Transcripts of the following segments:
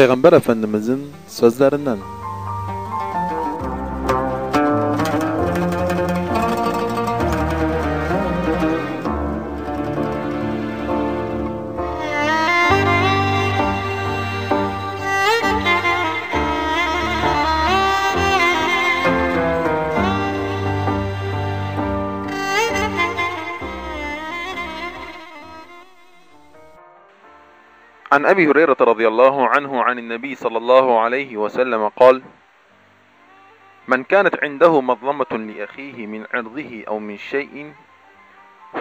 Peygamber Efendimizin sözlerinden. عن أبي هريرة رضي الله عنه عن النبي صلى الله عليه وسلم قال: من كانت عنده مظلمة لأخيه من عرضه أو من شيء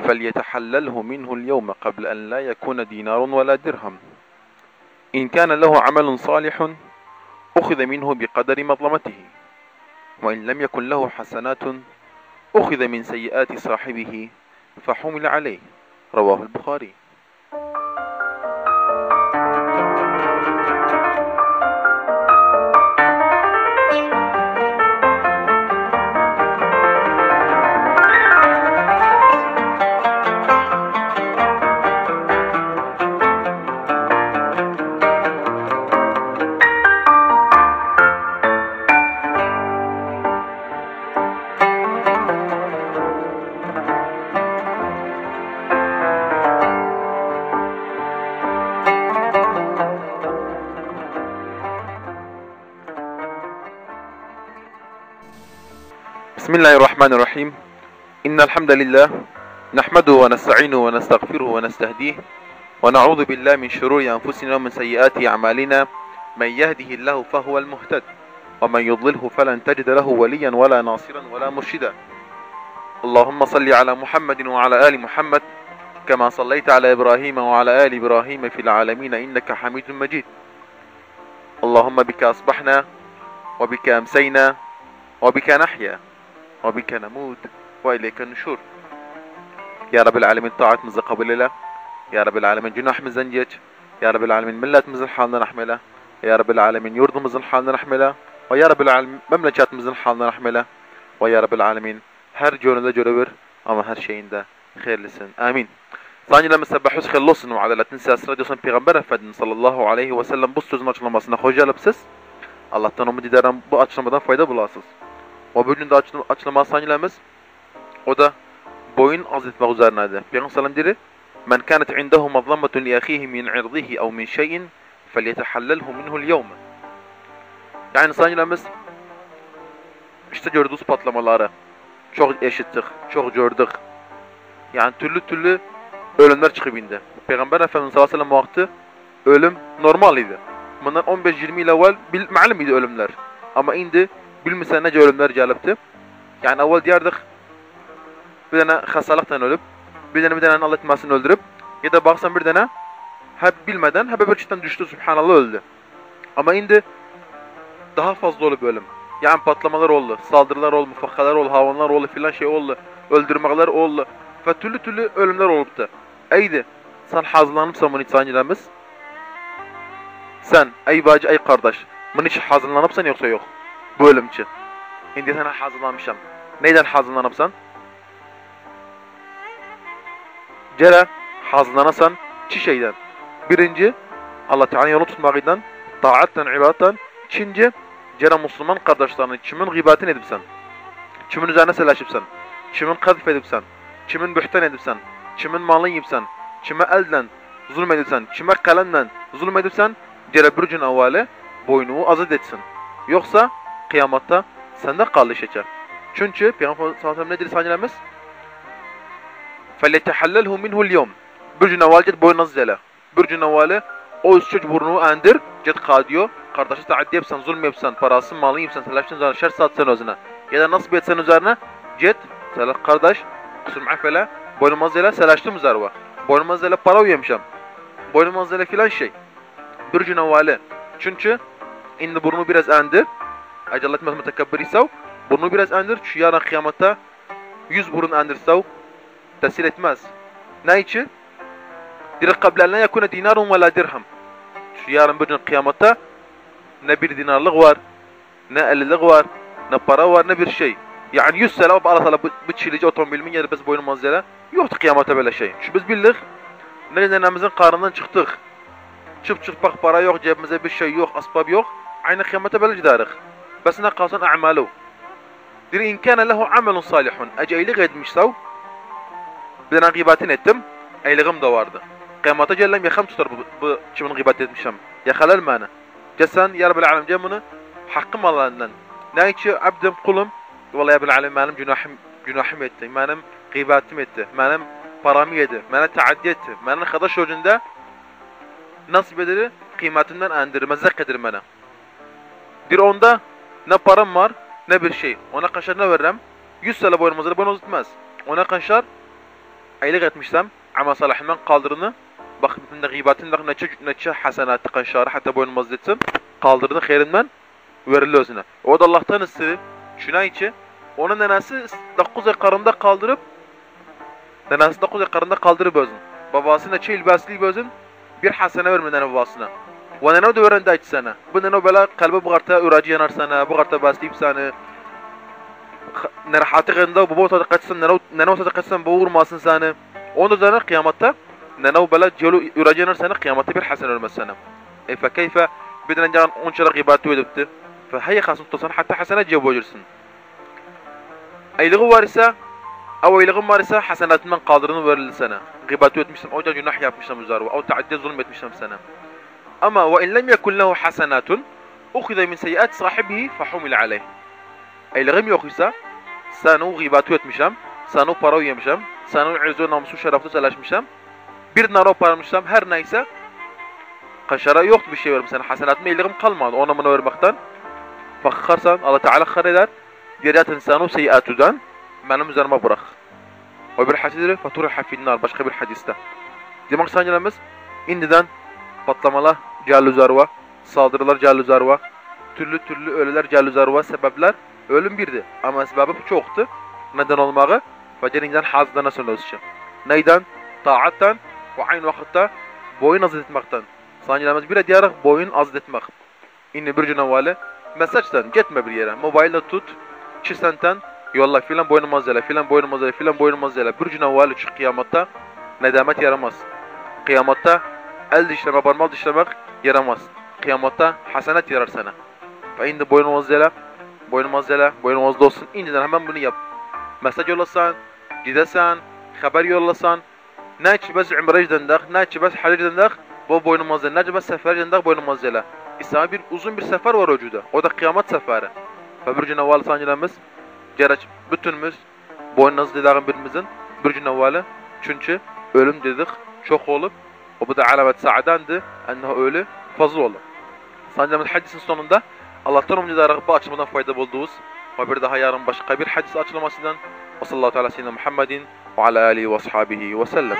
فليتحلله منه اليوم قبل أن لا يكون دينار ولا درهم. إن كان له عمل صالح أخذ منه بقدر مظلمته، وإن لم يكن له حسنات أخذ من سيئات صاحبه فحمل عليه. رواه البخاري. بسم الله الرحمن الرحيم. إن الحمد لله نحمده ونستعينه ونستغفره ونستهديه ونعوذ بالله من شرور أنفسنا ومن سيئات أعمالنا. من يهده الله فهو المهتد ومن يضلله فلن تجد له وليا ولا ناصرا ولا مرشدا. اللهم صل على محمد وعلى آل محمد كما صليت على إبراهيم وعلى آل إبراهيم في العالمين إنك حميد مجيد. اللهم بك أصبحنا وبك أمسينا وبك نحيا وبك نموت وإليك النشور. يا رب العالمين طاعتمızı kabul eyle. Ya Rabbil Alemin günahımızdan geç. Ya Rabbil Alemin milletimizin halini rahmeyle. Ya Rabbil Alemin yurdumuzun halini rahmeyle. Ve Ya Rabbil Alemin memleketimizin halini rahmeyle. Ve Ya Rabbil Alemin her gönülde görevir ama her şeyinde hayırlısın. Amin. Saniyeleme sebbahus hayırlı olsun ve adaletin siyasi radyosun Peygamber Efendimiz sallallahu aleyhi ve sellem bu sözün açıklamasına hoş geldiniz. Allah'tan umut ederim bu açıklamadan fayda bulasınız. O bugün de açıklama saniyelemiz o da boyun az etmek üzerineydi. Peygamber sallam dedi: "Men kanat indehu mazlametun li ahihi min irdihi aw min şeyin felyetehallelhu minhu al-yawm." Yani saniyelemiz işte gördüğümüz patlamaları çok eşittik, çok gördük. Yani türlü ölümler çıkıp indi. Peygamber Efendimiz sallallahu aleyhi ve sellem vakti ölüm normal idi. Bundan 15-20 yıl evvel malum idi ölümler. Ama indi bilmesen nece ölümler gelipti. Yani evvel diyardık bir tane hastalıktan ölüp, bir tane Allah etmesini öldürüp, ya da baksan bir tane hep bilmeden hep öbürçten düştü, subhanallah öldü. Ama indi daha fazla olup ölüm. Yani patlamalar oldu, saldırılar oldu, mufakkalar oldu, havanlar oldu filan şey oldu, öldürmeler oldu. Ve türlü ölümler oluptu. Eydi, sen hazırlanıpsan bunu hiç saniyelemiz. Sen, ey bacı, ey kardeş, bunu hiç hazırlanıpsan yoksa yok. Bu ölüm için. Şimdi sana hazırlanmışam. Neyden hazırlanıpsan? Cere hazırlanasan iki şeyden. Birinci, Allah Teala yolu tutmaktan, taattan, ibadetten. İkinci, cere Müslüman kardeşlerinin kimin gıybetini edipsen, kimin üzerine selaşıpsan, kimin kadif edipsen, kimin bühtan edipsen, kimin malını yiyipsen, kime elden zulüm edipsen, kime kalemden zulüm edipsen, cere bir gün evveli boynumu azat etsin. Yoksa kıyamatta sende kalışacak. Çünkü Peygamber sallallahu aleyhi ve sellem ne dedi saniyelemiz? فَلَيْتَحَلَّلْهُ مِنْهُ الْيَوْمِ Bir gün evvel git boynunu zele. Bir gün evveli o üstçük burnunu endir, git kadiyo, kardeşi taaddi yapsan, zulüm yapsan, parasını, malını yapsan, selaştın üzerine, şer satsan özüne. Ya da nasip etsen üzerine, git, selah kardeş, kusurum affele, boynuma zele, selaştım üzerine. Boynuma zele para uyamışam. Boynuma zele filan şey. Bir gün evveli. Çünkü indi burnu biraz endir. Acalat etmez mütekebbir ise burnu biraz endir. Şu yarın kıyamata 100 burun endirse tesir etmez. Ne için? Direk kablerine yakune dinarun ve la dirham. Şu yarın bir gün kıyamata ne bir dinarlık var, ne 50'lik var, ne para var, ne bir şey. Yani 100 sene Allah Teala bu çilici otomobilimin yeri biz boynumuz zele. Yoktu kıyamata böyle şey. Şu biz bildik. Nedenimizin karnından çıktık. çıp bak para yok, cebimize bir şey yok, asbab yok. Aynı kıyamete böyle giderik. Bes ne kalsın a'malu. Dir in kana lehu amelun salihun. Eceylik etmişsav. Bir tane gıybetini ettim. Eyliğim de vardı. Kıyamata cellem yakam tutar bu kimin gıybet etmişim. Yakalar bana. Cesen ya Rabbil Alem cemunu hakkım Allah'ından. Ne içi abdim kulum. Vallahi ya Rabbil Alem benim günahım etti. Benim gıybetim etti. Benim paramı yedi. Bana taaddi etti. Benim arkadaş ucunda nasip ederi kıymetinden endirmezse kadir bana. Bir onda ne param var ne bir şey. Ona kaşar ne veririm? 100 sene boynumuzda boynumuz tutmaz. Ona kaşar aylık etmişsem ama salahından kaldırını bak bütün de gıybetin bak neçe hasenatı kaşarı hatta boynumuz etsin kaldırını xeyrinden verildi özüne. O da Allah'tan istedi. Şuna içi onun nenesi 9 ay karında kaldırıp nenesi 9 ay karında kaldırıp özün. Babası neçe ilbasli özün bir hasene vermeden babasına. Ve nene de öğrendi açı sana. Bu nene böyle kalbi bu karta üracı yanar sana, bu karta baslıyıp sana. Nerahatı gında bu boğuta kaçsın, nene olsa kaçsın bu vurmasın sana. Onda zaten kıyamatta nene böyle celo üracı yanar sana, kıyamatta bir hasene ölmez sana. Fekeyfe بدنا نجعل أنشر غيبات ودبت فهي خاصة تصن حتى حسنات جاب وجرسن أي لغة وارثة أو أي لغة وارثة حسنات من قادرين ورلسنا غيبات ودمشتم أو جناح يابمشتم زاروا أو تعدي ظلم يتمشتم سنة أما وإن لم يكن له حسنات أخذ من سيئات صاحبه فحمل عليه أي لغة يأخذها سانو غيبات ودمشتم سانو براو يمشتم سانو عزو نامسو شرفتو سلاش مشتم bir naro paramışsam her neyse kaşara yoktu bir şey verim sana hasenatımı ilgim kalmadı ona bana vermekten bakarsan Allah Teala khar eder diğer insanu seyiatudan benim üzerime bırak ve bir hadisleri faturiha finnar başka bir hadiste demek sanırımız indiden patlamalar calluzarva saldırılar calluzarva türlü ölüler calluzarva sebepler ölüm birdi ama sebebi çoktu neden olmağı facerinden hazdan nasıl olsun neyden taattan ve aynı vakitte boyun azat etmekten sanırımız bir diyerek boyun azat etmek inni bir cünevale mesajdan gitme bir yere mobilde tut çisenten yolla filan boynum azale filan boynum azale filan boynum azale bir cünevale çık kıyamatta nedamet yaramaz kıyamatta el dişleme parmak dişlemek yaramaz kıyamatta hasenet yarar sana ve indi boynum azale boynum azale olsun indiden hemen bunu yap mesaj yollasan gidesen haber yollasan ناچ بس عمره جدندق ناچ بس حج جدندق bu boynumuzda nac bas sefer jendaq boynumuzda İslam bir uzun bir sefer var vücuda o da kıyamet seferi ve bir canaval sancılamız geraç bütünümüz boynumuzda dağın birimizin bir canavalı çünkü ölüm dedik çok olup o bu da alamet saadandı ennehu ölü fazla olur sancılamız hadisin sonunda Allah'tan umuduyla rağbı açmadan fayda bulduğuz ve bir daha yarın başka bir hadis açılmasından ve sallallahu aleyhi ve sellem Muhammedin ve ala alihi ve ashabihi ve sellem